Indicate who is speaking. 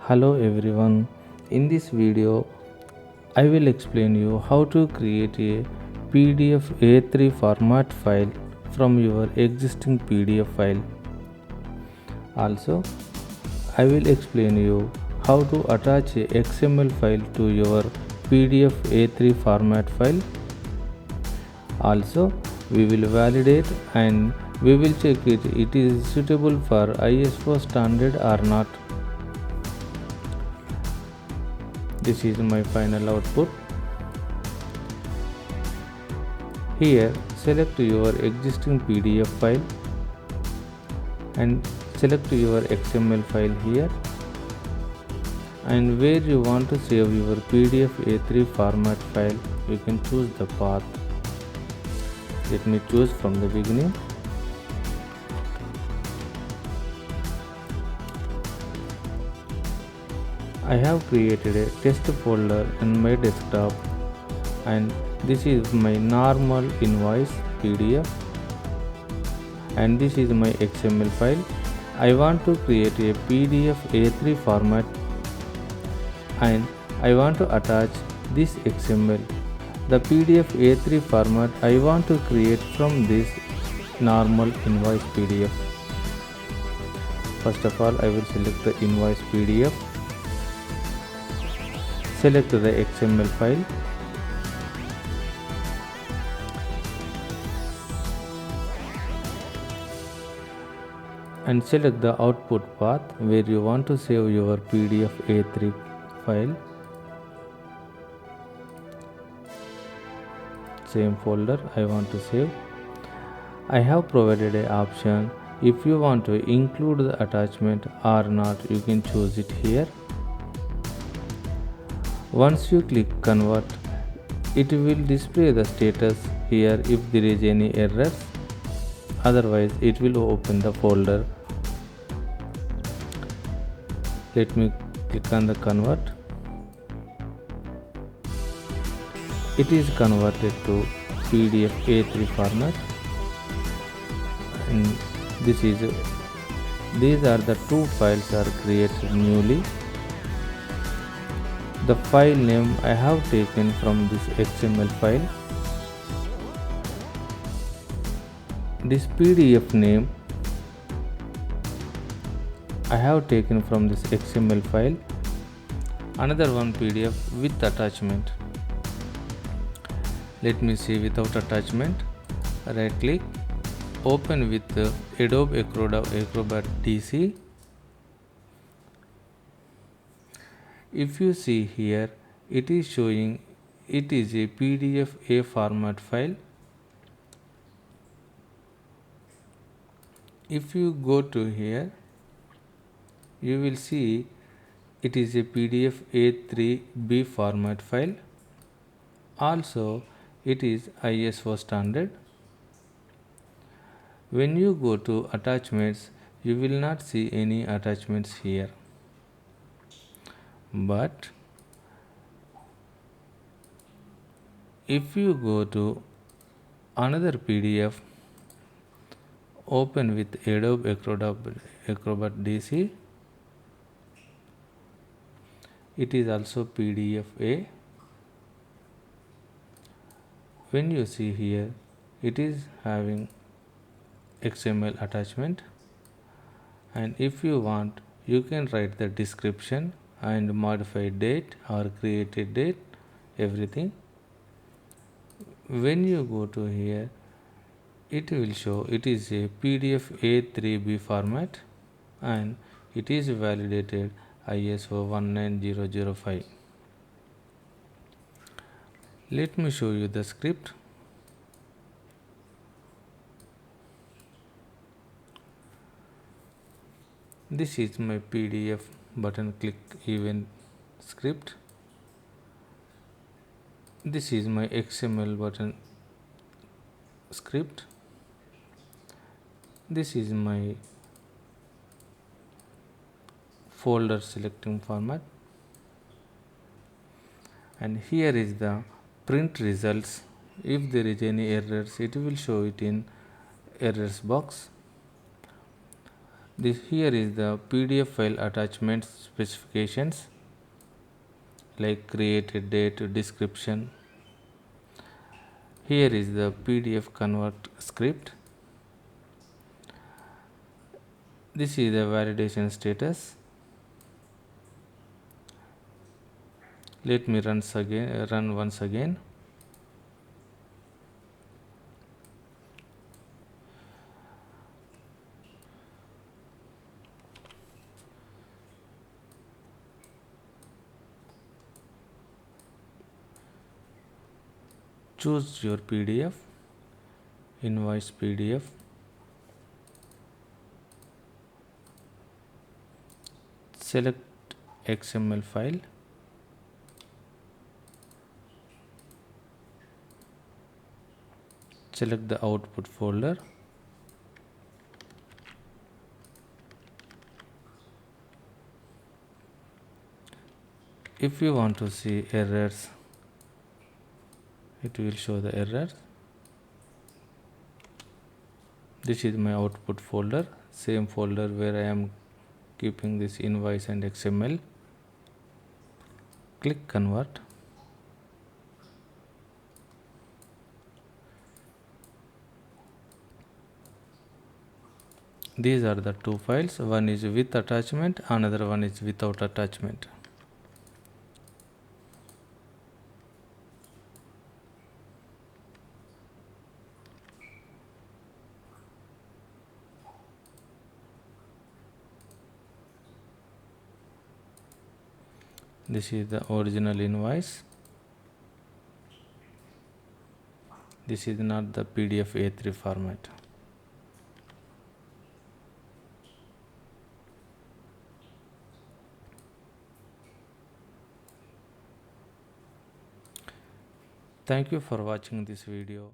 Speaker 1: Hello everyone, in this video I will explain you how to create a PDF A3 format file from your existing PDF file. Also, I will explain you how to attach a XML file to your PDF A3 format file. Also, we will validate and we will check it is suitable for ISO standard or not. This is my final output. Here select your existing PDF file and select your XML file here, and where you want to save your PDF A3 format file you can choose the path. Let me choose from the beginning. I have created a test folder in my desktop, and this is my normal invoice PDF, and this is my XML file. I want to create a PDF A3 format and I want to attach this XML. The PDF A3 format I want to create from this normal invoice PDF. First of all, I will select the invoice PDF. Select the XML file. And select the output path where you want to save your PDF A3 file. Same folder I want to save. I have provided an option. If you want to include the attachment or not, you can choose it here. Once you click convert, it will display the status here if there is any errors. Otherwise, it will open the folder. Let me click on the convert. It is converted to PDF A3 format, and these are the two files are created newly. The file name I have taken from this XML file. This PDF name I have taken from this XML file. Another one PDF with attachment. Let me see without attachment. Right click, open with Adobe Acrobat DC. If you see here, it is showing it is a PDF A format file. If you go to here, you will see it is a PDF A3-b format file. Also, it is ISO standard. When you go to attachments, you will not see any attachments here. But if you go to another PDF, open with Adobe Acrobat DC, it is also PDF A. When you see here, it is having XML attachment, and if you want, you can write the description and modify date or create a date, everything. When you go to here, it will show it is a PDF A3-b format and it is validated ISO 19005. Let me show you the script. This is my PDF button click event script. This is my XML button script. This is my folder selecting format, and here is the print results. If there is any errors, it will show it in errors box. This here is the PDF file attachment specifications like create a date, description. Here is the PDF convert script. This is the validation status. Let me run once again. Choose your PDF, invoice PDF. Select XML file. Select the output folder. If you want to see errors, it will show the errors. This is my output folder, same folder where I am keeping this invoice and XML. Click convert. These are the two files, one is with attachment, another one is without attachment. This is the original invoice. This is not the Pdfa3 format. Thank you for watching this video.